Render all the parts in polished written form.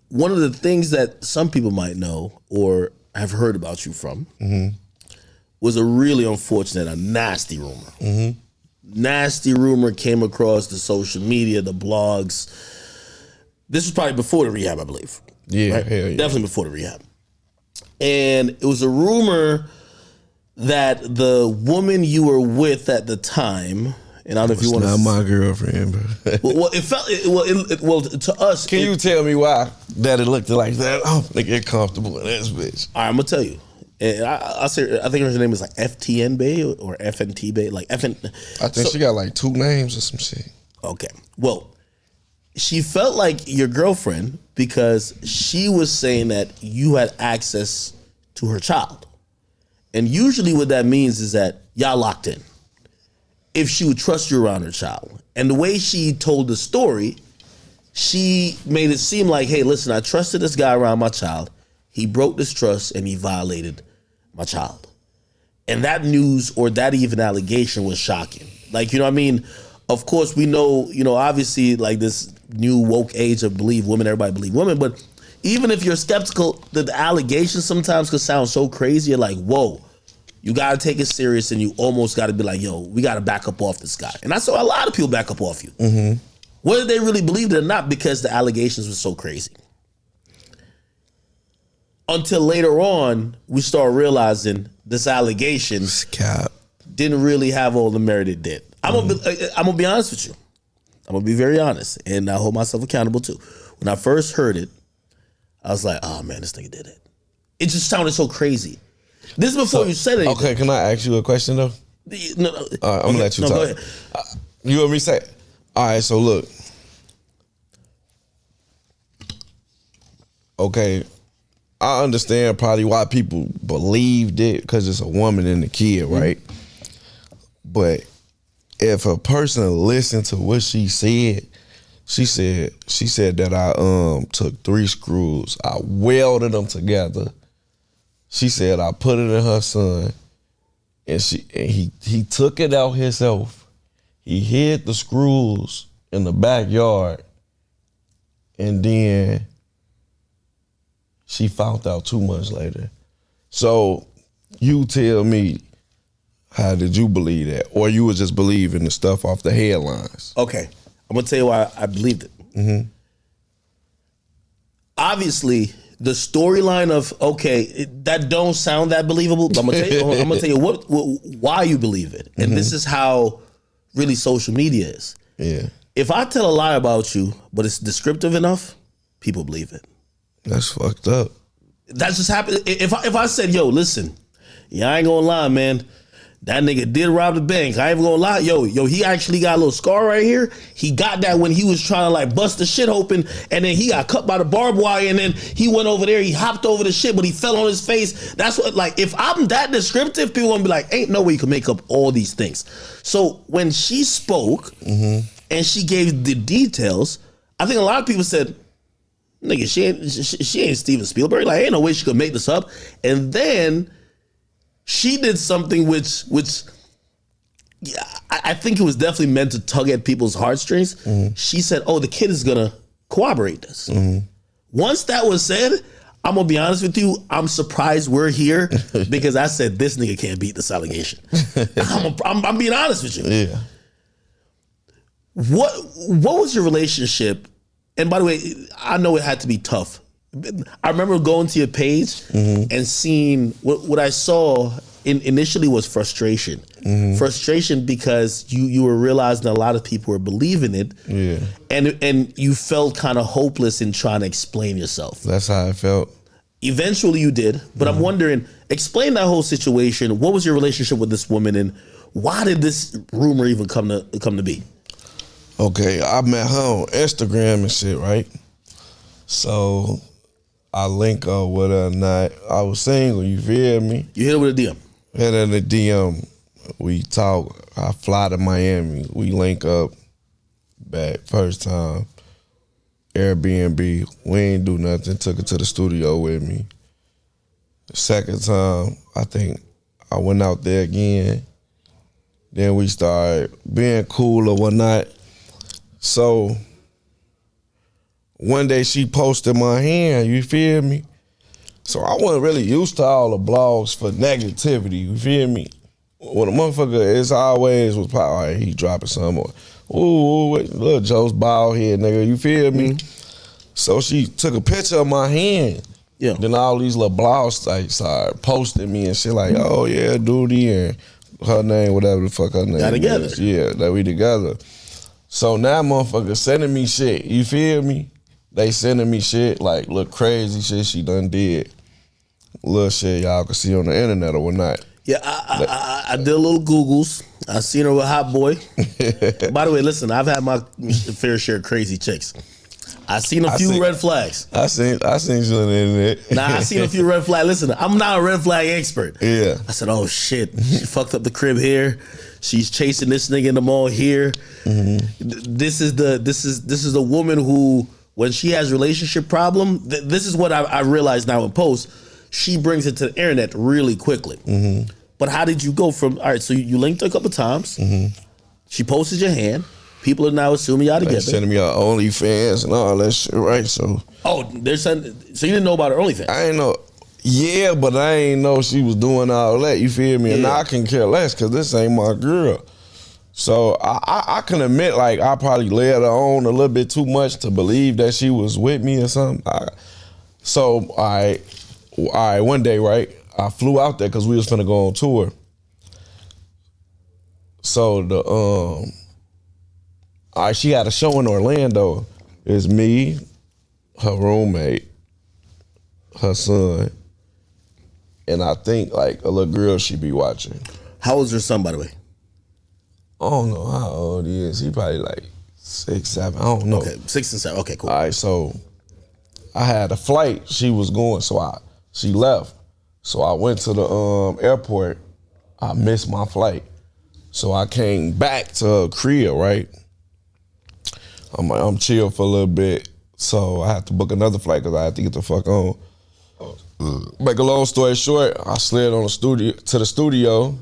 one of the things that some people might know or have heard about you from was a really unfortunate, a nasty rumor. Nasty rumor came across the social media, the blogs. This was probably before the rehab, I believe. Yeah, right? hell yeah. Definitely before the rehab. And it was a rumor that the woman you were with at the time, and I don't know if you want to. Not my girlfriend, bro. well, it felt well to us. Can you tell me why that it looked like that? I don't get comfortable in this bitch. All right, I'm gonna tell you. And I think her name is like FTN Bay or FNT Bay, like FN. I think she got like 2 names or some shit. Okay, well, she felt like your girlfriend because she was saying that you had access to her child, and usually what that means is that y'all locked in. If she would trust you around her child, and the way she told the story, she made it seem like, hey, listen, I trusted this guy around my child. He broke this trust and he violated my child. And that news or that even allegation was shocking. Like, you know what I mean? Of course, we know, obviously like this new woke age of believe women, everybody believe women. But even if you're skeptical, the allegations sometimes could sound so crazy. You're like, whoa, you got to take it serious and you almost got to be like, yo, we got to back up off this guy. And I saw a lot of people back up off you. Whether they really believed it or not, because the allegations were so crazy. Until later on, we start realizing this allegation didn't really have all the merit it did. I'm gonna be honest with you. I'm gonna be very honest, and I hold myself accountable too. When I first heard it, I was like, "Oh man, this nigga did it." It just sounded so crazy. This is before you said it. Okay, can I ask you a question though? No, I'm gonna let you talk. Go ahead. You want me to say? All right, so look. Okay. I understand probably why people believed it because it's a woman and a kid, right? But if a person listened to what she said that I took 3 screws, I welded them together. She said I put it in her son, and he took it out himself. He hid the screws in the backyard, and then she found out 2 months later. So you tell me, how did you believe that? Or you was just believing the stuff off the headlines? Okay, I'm gonna tell you why I believed it. Obviously, the storyline of that don't sound that believable, but I'm gonna tell you why you believe it, and this is how really social media is. Yeah. If I tell a lie about you, but it's descriptive enough, people believe it. That's fucked up. That just happened. If I said, yo, listen, I ain't gonna lie, man. That nigga did rob the bank. I ain't gonna lie. Yo, he actually got a little scar right here. He got that when he was trying to like bust the shit open, and then he got cut by the barbed wire, and then he went over there, he hopped over the shit, but he fell on his face. That's what, like, if I'm that descriptive, people gonna be like, ain't no way you can make up all these things. So when she spoke and she gave the details, I think a lot of people said, nigga, she ain't Steven Spielberg. Like, ain't no way she could make this up. And then she did something which yeah, I think it was definitely meant to tug at people's heartstrings. She said, oh, the kid is gonna corroborate this. Once that was said, I'm gonna be honest with you, I'm surprised we're here because I said this nigga can't beat this allegation. I'm being honest with you. Yeah. What was your relationship? And by the way, I know it had to be tough. I remember going to your page and seeing what I saw initially was frustration. Frustration because you were realizing a lot of people were believing it. Yeah. And you felt kind of hopeless in trying to explain yourself. That's how I felt. Eventually you did, but I'm wondering, explain that whole situation. What was your relationship with this woman and why did this rumor even come to be? Okay, I met her on Instagram and shit, right? So I link up with her night. I was single, you feel me? You hit her with a DM? Hit her in the DM. We talk. I fly to Miami. We link up back first time. Airbnb. We ain't do nothing. Took her to the studio with me. The second time, I think I went out there again. Then we started being cool or whatnot. So one day she posted my hand, you feel me? So I wasn't really used to all the blogs for negativity, you feel me? When a motherfucker, it's always was probably, all right, he dropping some or, ooh, little Joe's bald head, nigga, you feel me? So she took a picture of my hand. Yeah. Then all these little blog sites started posting me and shit like, oh yeah, Doodie and her name, whatever the fuck her name Got together. is. Yeah, that we together. So now motherfuckers sending me shit, you feel me? They sending me shit like little crazy shit she done did. Little shit y'all can see on the internet or whatnot. Yeah, I did a little Googles. I seen her with Hot Boy. By the way, listen, I've had my fair share of crazy chicks. I seen a few red flags. I seen you on the internet. Nah, I seen a few red flags. Listen, I'm not a red flag expert. Yeah. I said, oh shit, she fucked up the crib here. She's chasing this nigga in the mall here. This is the woman who, when she has relationship problem, this is what I realize now in post. She brings it to the internet really quickly. But how did you go from, all right, so you linked her a couple times. She posted your hand. People are now assuming y'all together. They sending me out OnlyFans and all that shit, right? So they're sending. So you didn't know about her OnlyFans? I ain't know. Yeah, but I ain't know she was doing all that. You feel me? And now I can care less because this ain't my girl. So I can admit, like, I probably led her on a little bit too much to believe that she was with me or something. So one day, right? I flew out there because we was finna go on tour. So she had a show in Orlando. It's me, her roommate, her son, and I think like a little girl she be watching. How old is her son, by the way? I don't know how old he is. He probably like 6, 7. I don't know. Okay, 6 and 7. Okay, cool. All right, so I had a flight. She was going, she left. So I went to the airport. I missed my flight. So I came back to her crib, right? I'm chill for a little bit, so I had to book another flight because I had to get the fuck on. Make a long story short, I slid on to the studio,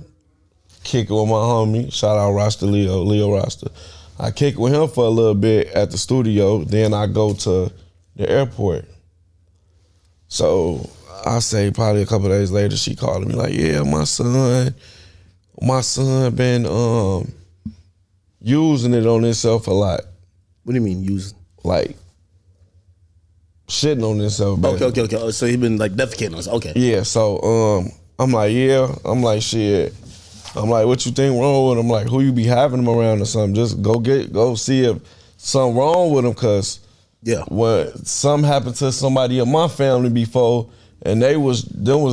kick it with my homie. Shout out Rasta Leo Rasta. I kick it with him for a little bit at the studio. Then I go to the airport. So I say probably a couple of days later, she called me like, yeah, my son been using it on himself a lot. What do you mean using? Like shitting on himself. Okay. So he been like defecating on us. Okay. Yeah. So I'm like, yeah. I'm like, shit. I'm like, what you think wrong with him? Like, who you be having him around or something? Just go see if something wrong with him, cause when something happened to somebody in my family before, and them was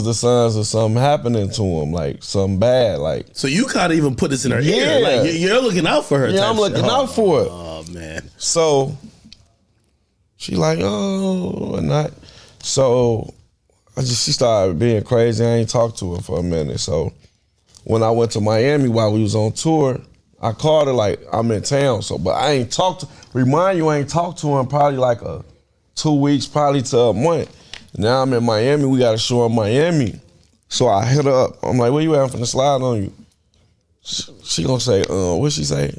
the signs of something happening to him, like something bad, like. So you kind of even put this in her ear, like you're looking out for her. Yeah, I'm looking out for it. Oh man. So she like, oh, and not. So she started being crazy. I ain't talked to her for a minute. So when I went to Miami while we was on tour, I called her like, I'm in town. So, but I ain't talked to. Remind you, I ain't talked to her in probably like 2 weeks, probably to a month. Now I'm in Miami. We got a show in Miami. So I hit her up. I'm like, where you at? I'm finna slide on you. She gonna say, what she say?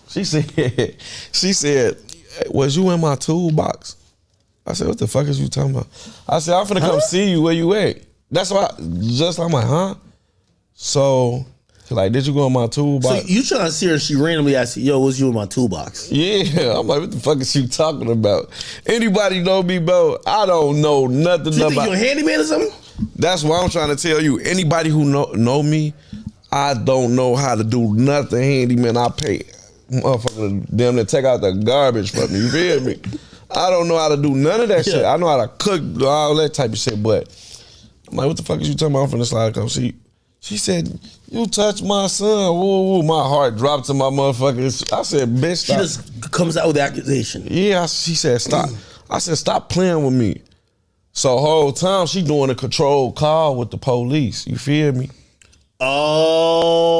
She said, was you in my toolbox? I said, what the fuck is you talking about? I said, I'm finna come see you. Where you at? That's why, I'm like, huh? So, like, did you go in my toolbox? So you trying to see her, she randomly asked you, yo, was you in my toolbox? Yeah, I'm like, what the fuck is you talking about? Anybody know me, bro? I don't know nothing about. You think you a handyman or something? That's what I'm trying to tell you. Anybody who know me, I don't know how to do nothing handyman. I pay motherfucker them to take out the garbage for me. You feel me? I don't know how to do none of that shit. I know how to cook, do all that type of shit, but I'm like, what the fuck is you talking about? I'm finna slide come see. She said, you touched my son. Woo, woo. My heart dropped to my motherfucker. I said, bitch, stop. She just comes out with the accusation. Yeah, she said, stop. I said, stop playing with me. So whole time she doing a controlled call with the police. You feel me? Oh.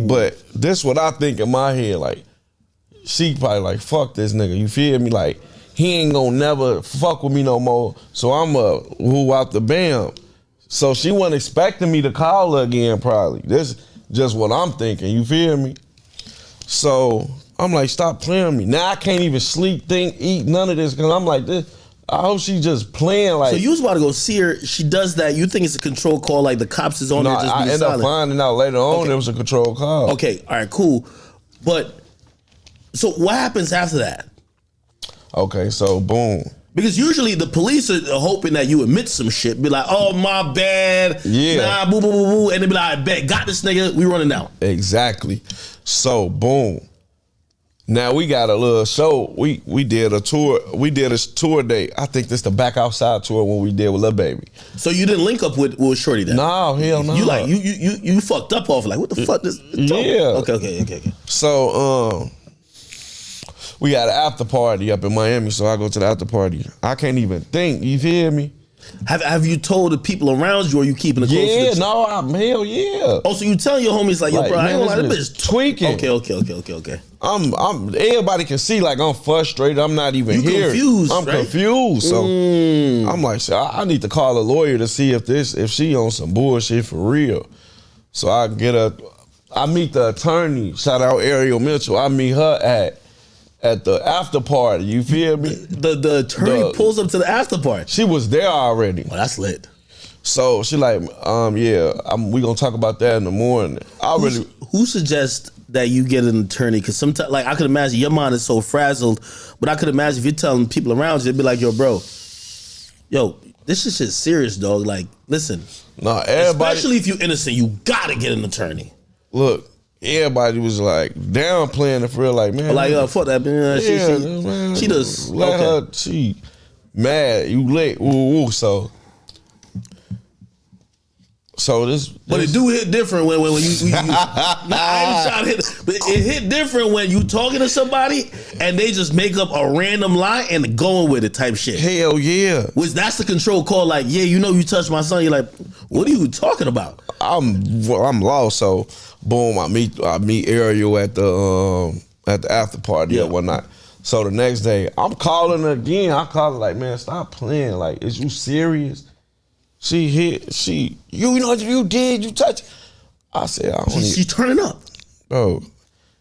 But this what I think in my head, like, she probably like, fuck this nigga. You feel me? Like, he ain't gonna never fuck with me no more. So I'ma who out the bam. So she wasn't expecting me to call her again, probably. This just what I'm thinking, you feel me? So I'm like, stop playing with me. Now I can't even sleep, think, eat, none of this, because I'm like, this. I hope she just playing like. So you was about to go see her. She does that. You think it's a control call, like the cops is on there just being I end up finding out later on it was a control call. Okay, all right, cool. But, so what happens after that? Okay, so boom. Because usually the police are hoping that you admit some shit. Be like, oh, my bad. Yeah. Nah, boo, boo, boo, boo. And they be like, I bet, got this nigga. We running out. Exactly. So, boom. Now we got a little show. We did a tour. We did a tour date. I think this the Back Outside tour when we did with Lil Baby. So you didn't link up with Shorty then? No, hell no. You like you fucked up off like what the fuck this? Yeah. Okay. So we got an after party up in Miami. So I go to the after party. I can't even think. You feel me? Have you told the people around you, or you keeping it close? Yeah, no, hell yeah. Oh, so you telling your homies like, yo, bro, I ain't gonna lie, this bitch tweaking. Okay. I'm everybody can see like I'm frustrated. I'm not even here. Confused, I'm right? confused. So I'm like, so I need to call a lawyer to see if she on some bullshit for real. So I meet the attorney, shout out Ariel Mitchell. I meet her at the after party. You feel me? The attorney pulls up to the after party. She was there already. Oh, that's lit. So she like, we gonna talk about that in the morning. Who suggests that you get an attorney? Because sometimes, like, I could imagine your mind is so frazzled, but I could imagine if you're telling people around you, they'd be like, yo, bro, this is shit serious, dog. Like, listen, everybody, especially if you're innocent, you gotta get an attorney. Look, everybody was like downplaying it for real, like, man, like, fuck that, man. She does. Let her. She mad. You late. Ooh. So this, but it do hit different when you I ain't trying to hit, but it hit different when you talking to somebody and they just make up a random lie and going with it type shit. Hell yeah. Which that's the control call. Like, yeah, you know you touched my son. You're like, what are you talking about? I'm lost. So boom, I meet Ariel at the after party or whatnot. So the next day, I'm calling her again. I call her like, man, stop playing. Like, is you serious? She hit, you know what you did, you touched. I said, I don't She turning up. Bro,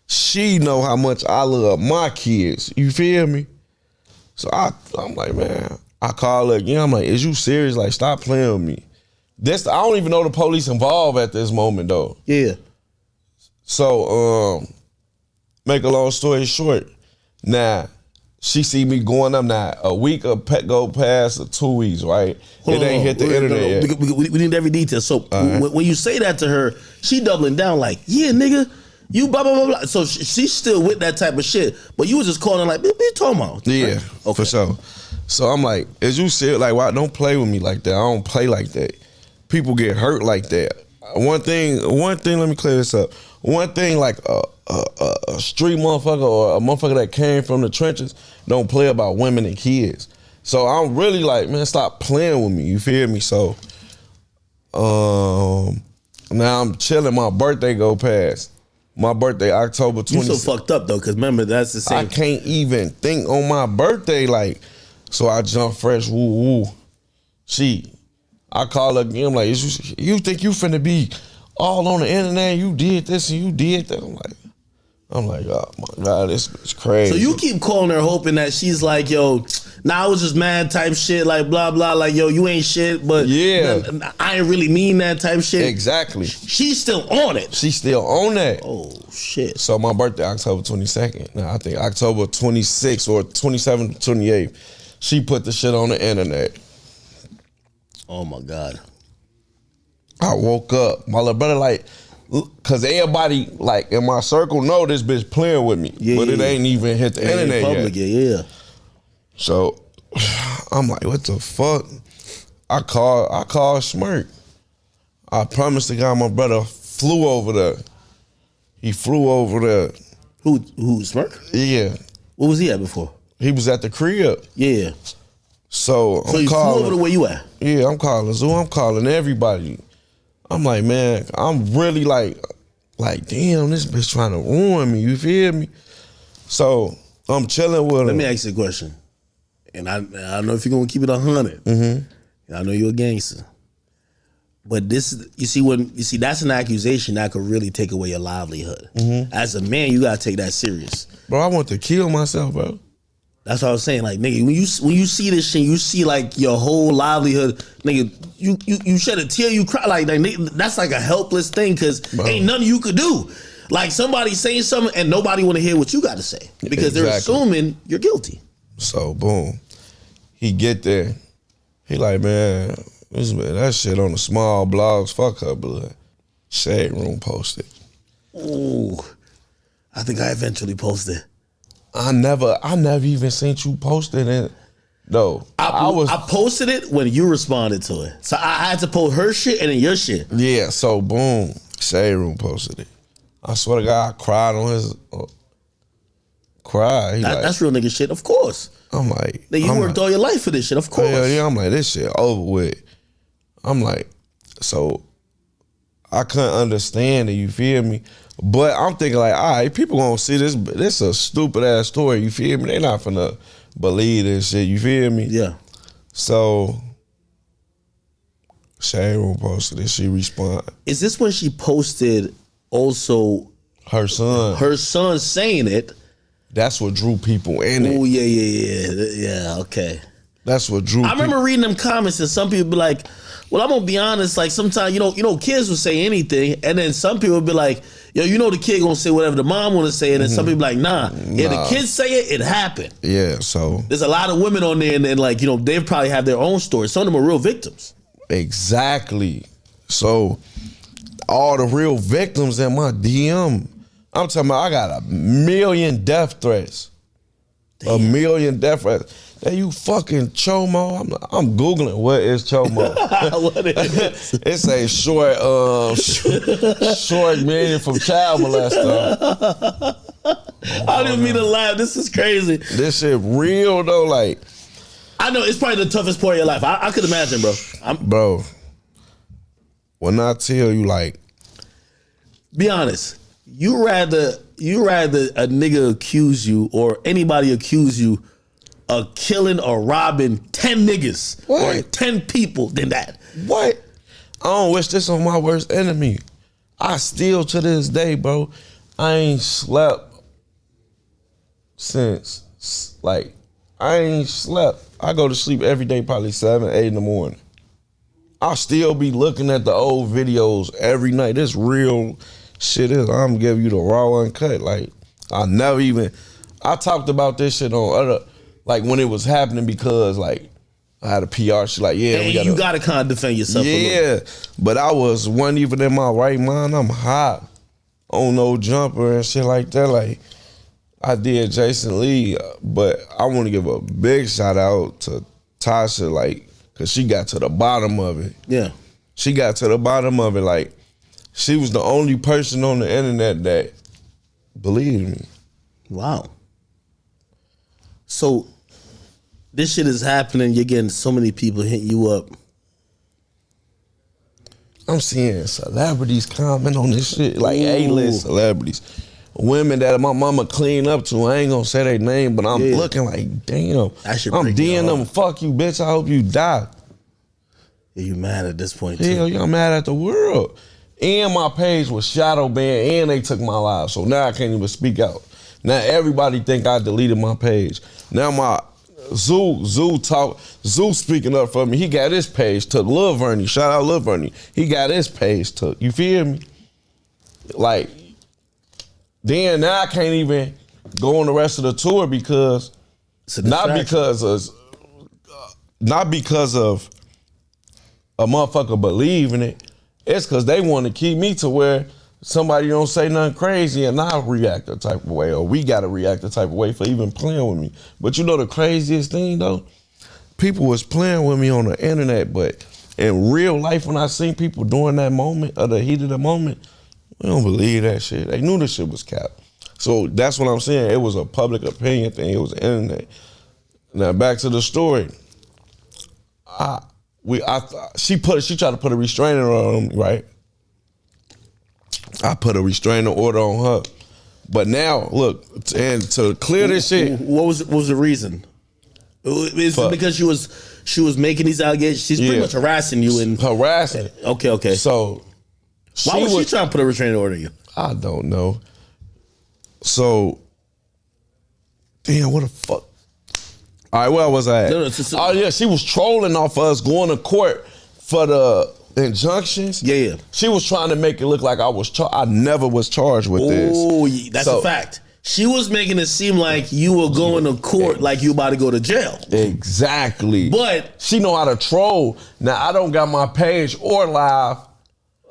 she know how much I love my kids. You feel me? So I'm like, man, I call her again. I'm like, is you serious? Like, stop playing with me. I don't even know the police involved at this moment, though. Yeah. So, make a long story short, now, she see me going up now. A week of go past or 2 weeks, right? It ain't hit the internet yet. We need every detail. So when you say that to her, she doubling down like, yeah, nigga, you blah, blah, blah, blah. So she's still with that type of shit. But you was just calling like, what you talking about? Yeah, right? Okay. For sure. So I'm like, is you serious? Like, why? Don't play with me like that. I don't play like that. People get hurt like that. One thing, let me clear this up. One thing, like a street motherfucker or a motherfucker that came from the trenches don't play about women and kids. So I'm really like, man, stop playing with me. You feel me? So now I'm chilling. My birthday go past. My birthday, October 20th. You so fucked up though, because remember that's the same. I can't even think on my birthday, like, so I jump fresh. Woo. I call her again. I'm like, you think you finna be all on the internet? You did this and you did that. I'm like, oh my God, this is crazy. So you keep calling her hoping that she's like, yo, I was just mad type shit, like blah, blah, like, yo, you ain't shit, but yeah, I ain't really mean that type shit. Exactly. She's still on it. She's still on that. Oh, shit. So my birthday, October 22nd. Now, I think October 26th or 27th, 28th, she put the shit on the internet. Oh, my God. I woke up. My little brother, like, because everybody, like, in my circle know this bitch playing with me. But it ain't even hit the internet public yet. Yeah. So, I'm like, what the fuck? I called Smirk. I promised the guy my brother flew over there. He flew over there. Who, Smirk? Yeah. What was he at before? He was at the crib. Yeah. So he flew over to where you at? Yeah, I'm calling Zoo. I'm calling everybody. I'm like, man, I'm really like, damn, this bitch trying to ruin me. You feel me? So I'm chilling with him. Let me ask you a question. And I don't know if you're gonna keep it 100. Mm-hmm. I know you're a gangster. But you see that's an accusation that could really take away your livelihood. As a man, you gotta take that serious. Bro, I want to kill myself, bro. That's what I was saying. Like, nigga, when you see this shit, you see like your whole livelihood, nigga. You shed a tear, you cry. Like nigga, that's like a helpless thing because ain't nothing you could do. Like somebody saying something and nobody want to hear what you got to say because they're assuming you're guilty. So boom, he get there. He like, man, that shit on the small blogs. Fuck her blood. Shade Room posted. Ooh, I think I eventually posted. I never even seen you posted it. No, I posted it when you responded to it. So I had to post her shit and then your shit. Yeah, so boom, Shade Room posted it. I swear to God, I cried on his cried. That's real nigga shit, of course. I'm like, you worked all your life for this shit, of course. Yeah, I'm like, this shit over with. I'm like, so I couldn't understand it, you feel me? But I'm thinking like, all right, people gonna see this. This a stupid ass story, you feel me? They not finna believe this shit, you feel me? Yeah. So Shade Room posted it. She responded. Is this when she posted also her son saying it? That's what drew people in it. Oh yeah. Okay. That's what drew. I remember reading them comments and some people be like, "Well, I'm gonna be honest. Like sometimes you know, kids will say anything, and then some people will be like, yo, you know, the kid gonna say whatever the mom want to say, and then some people be like, nah. If the kids say it, it happened. Yeah. So there's a lot of women on there, and like they probably have their own stories. Some of them are real victims. Exactly. So all the real victims in my DM. I'm talking about I got 1 million death threats. Damn. 1 million death threats. Hey, you fucking chomo. I'm Googling what is chomo. What is it? It's a short meaning from child molester. I didn't mean to laugh. This is crazy. This shit real though. Like, I know it's probably the toughest part of your life. I could imagine, bro. Bro, when I tell you, like, be honest. You rather a nigga accuse you or anybody accuse you of killing or robbing 10 niggas or 10 people than that. What? I don't wish this on my worst enemy. I still to this day, bro, I ain't slept since, like, I go to sleep every day probably 7, 8 in the morning. I'll still be looking at the old videos every night. This real shit is, I'm giving you the raw uncut. Like, I talked about this shit on other, like when it was happening because like I had a PR shit like, yeah. And you gotta kind of defend yourself. Yeah, but I wasn't even in my right mind. I'm hot on no jumper and shit like that. Like, I did Jason Lee, but I want to give a big shout out to Tasha, like, cause she got to the bottom of it. Yeah. She got to the bottom of it, like, she was the only person on the internet that believed me. Wow. So this shit is happening. You're getting so many people hitting you up. I'm seeing celebrities comment on this shit, like A-list celebrities. Women that my mama clean up to. I ain't gonna say their name, but I'm looking like, damn. I'm DMing them, fuck you, bitch. I hope you die. Yeah, you mad at this point, too. Hell, y'all mad at the world. And my page was shadow banned, and they took my live, so now I can't even speak out. Now everybody think I deleted my page. Now my Zoo speaking up for me. He got his page took. Lil Vernie, shout out Lil Vernie. He got his page took. You feel me? Like, then now I can't even go on the rest of the tour because not because of a motherfucker believing it. It's because they want to keep me to where somebody don't say nothing crazy and I react a type of way, or we got to react a type of way for even playing with me. But you know the craziest thing, though? People was playing with me on the internet, but in real life, when I seen people during that moment, or the heat of the moment, we don't believe that shit. They knew the shit was capped. So that's what I'm saying. It was a public opinion thing. It was the internet. Now, back to the story. She tried to put a restraining order on me, right? I put a restraining order on her. But now, look, and to clear this shit. What was the reason? It's because she was making these allegations. She's pretty much harassing you and harassing. Okay. So why was she trying to put a restraining order on you? I don't know. So damn, what the fuck? All right, where was I at? Oh yeah, she was trolling off of us going to court for the injunctions. Yeah. She was trying to make it look like I never was charged with this. Oh, that's a fact. She was making it seem like you were going to court like you about to go to jail. Exactly. But she know how to troll. Now I don't got my page or live.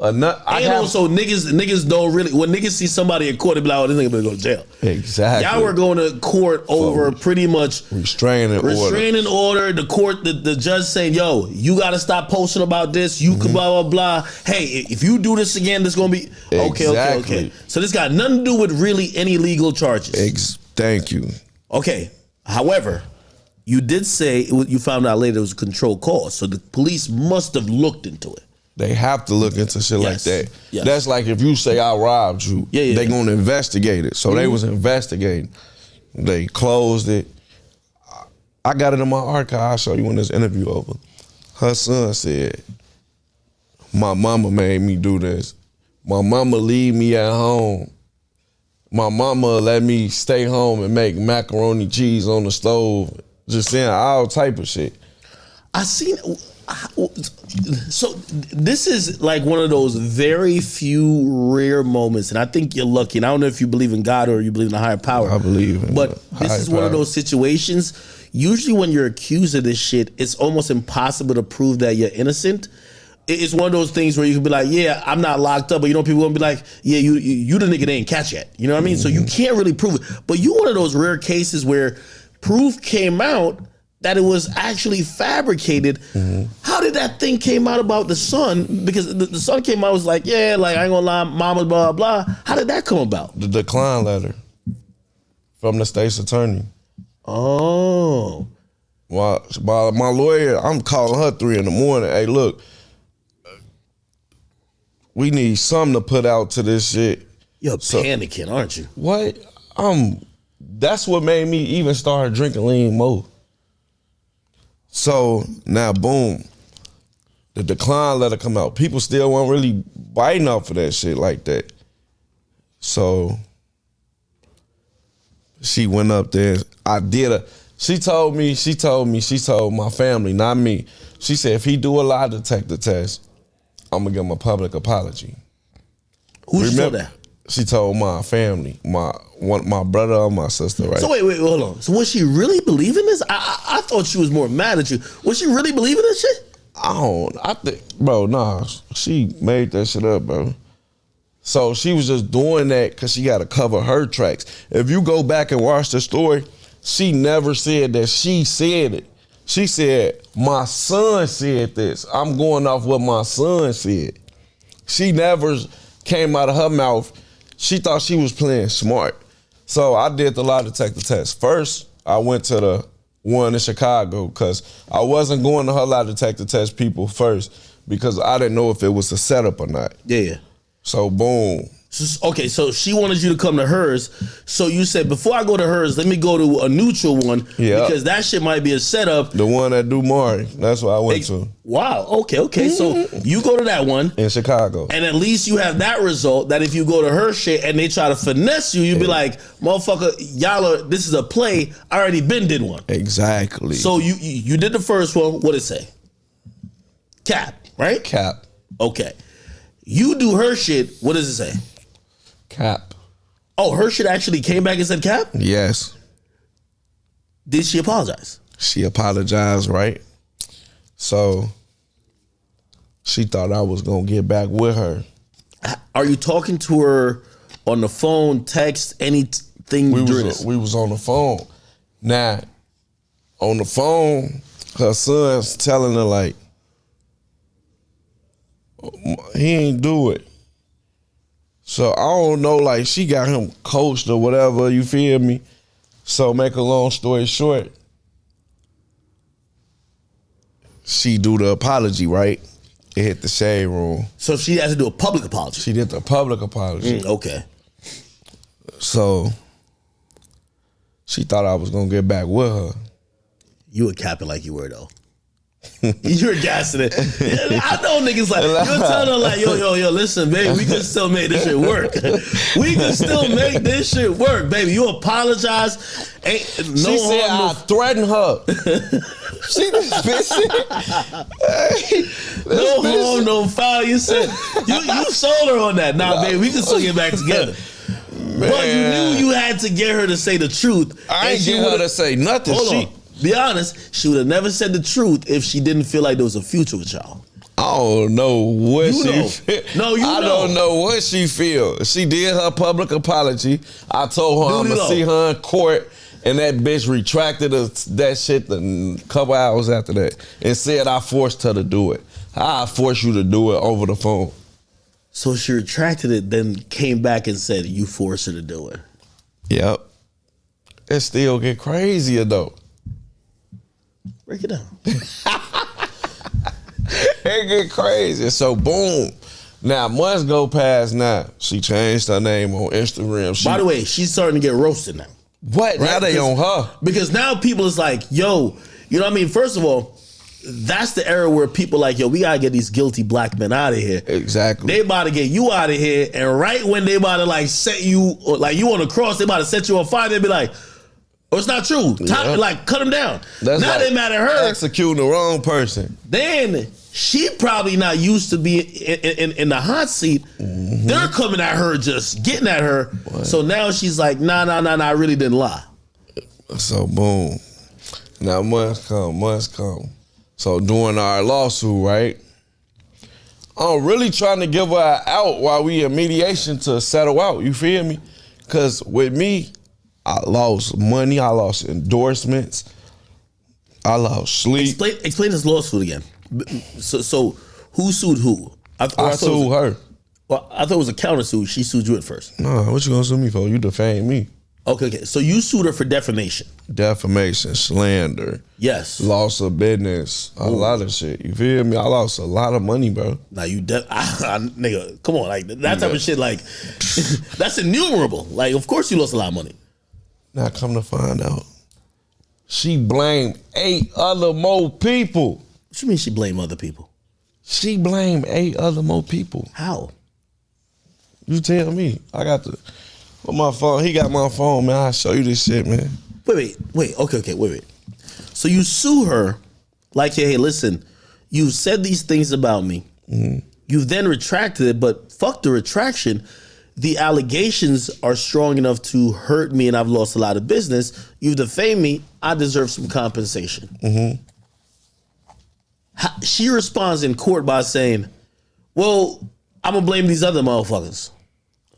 Also niggas don't really, when niggas see somebody in court, they be like, oh, this nigga better go to jail. Exactly. Y'all were going to court over pretty much restraining order. The court, the judge saying, yo, you got to stop posting about this. You could blah, blah, blah. Hey, if you do this again, this going to be, okay. So this got nothing to do with really any legal charges. Thank you. Okay. However, you did say, you found out later it was a controlled cause. So the police must have looked into it. They have to look into shit like that. Yes. That's like if you say I robbed you, they gonna investigate it. So they was investigating. They closed it. I got it in my archive. I'll show you when this interview over. Her son said, my mama made me do this. My mama leave me at home. My mama let me stay home and make macaroni cheese on the stove. Just saying all type of shit. I seen. So this is like one of those very few rare moments, and I think you're lucky. And I don't know if you believe in God or you believe in a higher power. I believe in but this is one of those situations. Usually when you're accused of this shit, it's almost impossible to prove that you're innocent. It's one of those things where you can be like, yeah, I'm not locked up, but people gonna be like, yeah, you the nigga they ain't catch yet. You know what I mean? So you can't really prove it. But you one of those rare cases where proof came out that it was actually fabricated. How did that thing came out about the son? Because the son came out was like, yeah, like I ain't gonna lie, mama, blah, blah. How did that come about? The decline letter from the state's attorney. Oh. My lawyer, I'm calling her 3 a.m. Hey, look, we need something to put out to this shit. You're panicking, aren't you? What? That's what made me even start drinking lean more. So now, boom, the decline letter come out. People still weren't really biting off of that shit like that. So she went up there. She told my family, not me. She said, if he do a lie detector test, I'm gonna give him a public apology. Who she told that? She told my family, my brother or my sister, right? So wait, hold on. So was she really believing this? I thought she was more mad at you. Was she really believing this shit? I think, bro, nah, she made that shit up, bro. So she was just doing that because she got to cover her tracks. If you go back and watch the story, she never said that she said it. She said, my son said this. I'm going off what my son said. She never came out of her mouth. She thought she was playing smart. So I did the lie detector test. First, I went to the one in Chicago because I wasn't going to her lie detector test people first because I didn't know if it was a setup or not. Yeah. So boom. Okay, so she wanted you to come to hers. So you said, before I go to hers, let me go to a neutral one because that shit might be a setup. The one that do Mari. That's what I went to. Wow. Okay. So you go to that one. In Chicago. And at least you have that result that if you go to her shit and they try to finesse you, you'd be like, motherfucker, this is a play. I already did one. Exactly. So you did the first one. What'd it say? Cap, right? Cap. Okay. You do her shit. What does it say? Cap. Oh, her shit actually came back and said cap? Yes. Did she apologize? She apologized, right? So she thought I was gonna get back with her. Are you talking to her on the phone, text, anything? We was on the phone. Now, on the phone, her son's telling her like, he ain't do it. So I don't know, like she got him coached or whatever, you feel me? So make a long story short, she do the apology, right? It hit the shade room. So she had to do a public apology. She did the public apology. Okay. So she thought I was gonna get back with her. You were capping like you were though. You were gassing it. I know niggas like you're telling them like yo, listen, baby, we can still make this shit work. We can still make this shit work, baby. You apologize. Ain't no She said I threatened her. See this bitch? No harm, no foul. You said you sold her on that. Nah, baby, we can still get back together. Man. But you knew you had to get her to say the truth. I ain't get her to say nothing. Hold on. Be honest, she would have never said the truth if she didn't feel like there was a future with y'all. I don't know what You she know. feel. No, you I know. don't know what she feel. She did her public apology. I told her I'm Doodie gonna see her in court, and that bitch retracted that shit a couple hours after that and said I forced her to do it. How I forced you to do it over the phone? So she retracted it, then came back and said you forced her to do it. Yep. It still get crazier though. Break it down. It get crazy. So boom. Now months go past now. She changed her name on Instagram. By the way, she's starting to get roasted now. What? Right? Now they on her. Because now people is like, yo, you know what I mean? First of all, that's the era where people like, yo, we gotta get these guilty black men out of here. Exactly. They about to get you out of here, and right when they about to like set you, or like you on the cross, they about to set you on fire, they be like, oh, it's not true. Like, cut them down. That's now like they mad at her. Executing the wrong person. Then she probably not used to be in the hot seat. Mm-hmm. They're coming at her, just getting at her. What? So now she's like, nah, I really didn't lie. So boom. Now months come. So during our lawsuit, right? I'm really trying to give her an out while we in mediation to settle out. You feel me? Because with me, I lost money. I lost endorsements. I lost sleep. Explain this lawsuit again. So who sued who? I sued her. Well, I thought it was a countersuit. She sued you at first. No, what you gonna sue me for? You defamed me. Okay. So you sued her for defamation. Defamation, slander. Yes. Loss of business. A lot of shit. You feel me? I lost a lot of money, bro. Now you nigga, come on. Like that type of shit, like that's innumerable. Like, of course you lost a lot of money. Now come to find out, she blamed 8 other more people. What you mean she blamed other people? She blamed 8 other more people. How? You tell me. I got on my phone. He got my phone, man. I'll show you this shit, man. Wait. Okay, wait. So you sue her, like, hey, listen, you said these things about me. Mm-hmm. You then retracted it, but fuck the retraction. The allegations are strong enough to hurt me and I've lost a lot of business. You've defamed me. I deserve some compensation. Mm-hmm. She responds in court by saying, well, I'm going to blame these other motherfuckers.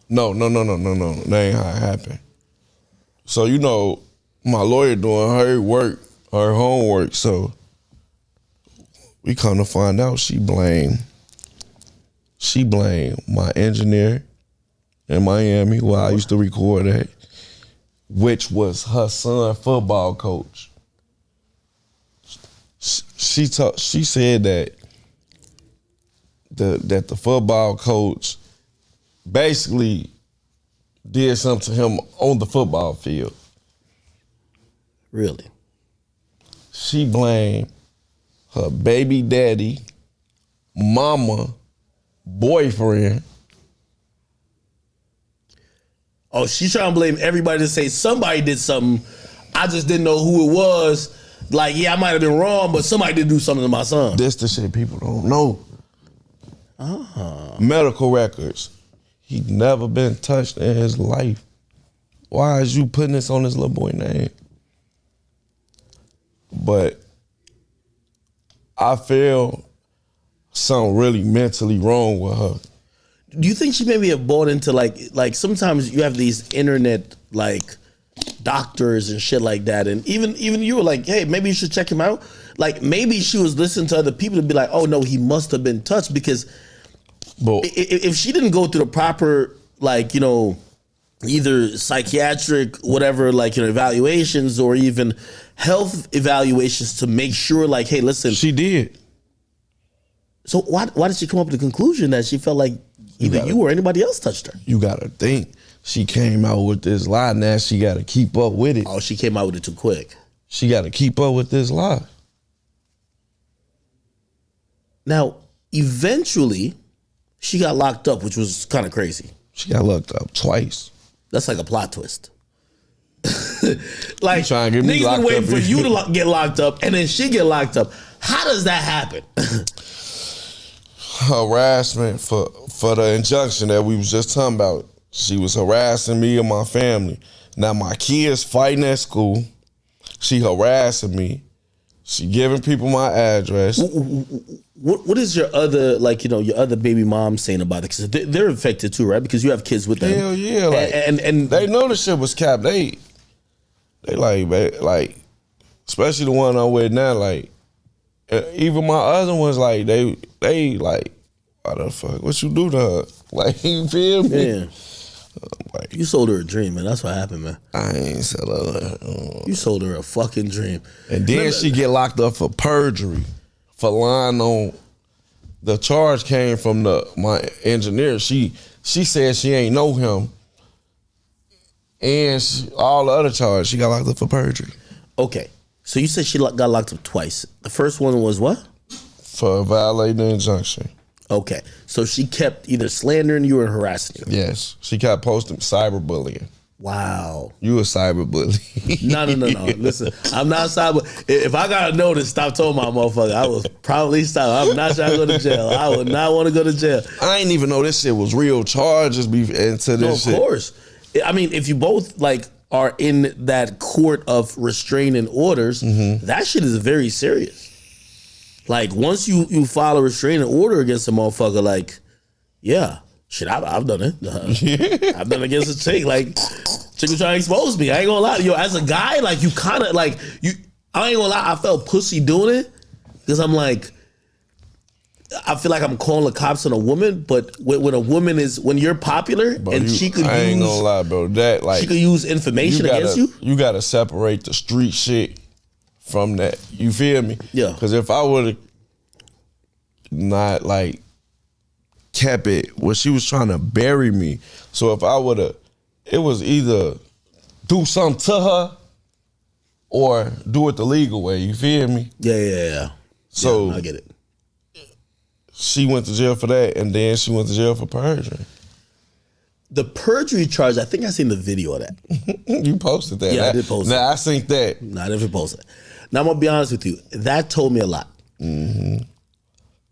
No. That ain't how it happened. So, you know, my lawyer doing her work, her homework. So we come to find out she blamed my engineer in Miami, where I used to record at, which was her son football coach. She said that the football coach basically did something to him on the football field. Really? She blamed her baby daddy, mama, boyfriend. Oh, she's trying to blame everybody to say somebody did something. I just didn't know who it was. Like, yeah, I might have been wrong, but somebody did do something to my son. This the shit people don't know. Medical records. He'd never been touched in his life. Why is you putting this on his little boy name? But I feel something really mentally wrong with her. Do you think she maybe have bought into like sometimes you have these internet like doctors and shit like that, and even you were like, hey, maybe you should check him out. Like maybe she was listening to other people to be like, oh no, he must have been touched, because if she didn't go through the proper, like, you know, either psychiatric, whatever, like, you know, evaluations or even health evaluations to make sure, like, hey, listen. She did. So why did she come up with the conclusion that she felt like either you or anybody else touched her? You gotta think. She came out with this lie, now she gotta keep up with it. Oh, she came out with it too quick. she got to keep up with this lie. Now, eventually, she got locked up, which was kind of crazy. She got locked up twice. That's like a plot twist. Like, trying to get me niggas been locked waiting up for here. you to get locked up, and then she get locked up. How does that happen? Harassment for the injunction that we was just talking about. She was harassing me and my family. Now my kids fighting at school. She harassing me. She giving people my address. What is your other, like, you know, your other baby mom saying about it? Because they're affected too, right? Because you have kids with them. Hell yeah, like, and they know the shit was capped. They like, especially the one I'm with now. Like, even my other ones, like they like, what the fuck? What you do to her? Like, you feel me? Yeah. Like, You sold her a dream, man. That's what happened, man. I ain't sell her. You sold her a fucking dream. And then she get locked up for perjury, for lying on. The charge came from my engineer. She said she ain't know him, and all the other charges, she got locked up for perjury. Okay, so you said she got locked up twice. The first one was what? For violating the injunction. Okay, so she kept either slandering you or harassing you. Yes, she kept posting cyberbullying. Wow. You a cyberbully. No. Listen, I'm not cyber. If I got a notice, stop telling my motherfucker. I will probably stop. I'm not trying to go to jail. I would not want to go to jail. I ain't even know this shit was real charges into this shit. Of course. I mean, if you both like are in that court of restraining orders, that shit is very serious. Like, once you file a restraining order against a motherfucker, like, yeah, shit, I've done it. I've done it against a chick. Like, chick was trying to expose me. I ain't gonna lie. Yo, as a guy, like, you kind of, like, I ain't gonna lie, I felt pussy doing it because I'm like, I feel like I'm calling the cops on a woman, but when a woman is, when you're popular, Bro, and she could I ain't gonna lie, bro. That, like, she could use information against you. You gotta separate the street shit from that. You feel me? Yeah. Because if I would have not, like, kept it, well, she was trying to bury me. So if I would have, it was either do something to her or do it the legal way. You feel me? Yeah. So yeah, I get it. She went to jail for that, and then she went to jail for perjury. The perjury charge, I think I seen the video of that. You posted that. Yeah, I did post I think that. No, I never posted it. Now, I'm going to be honest with you. That told me a lot.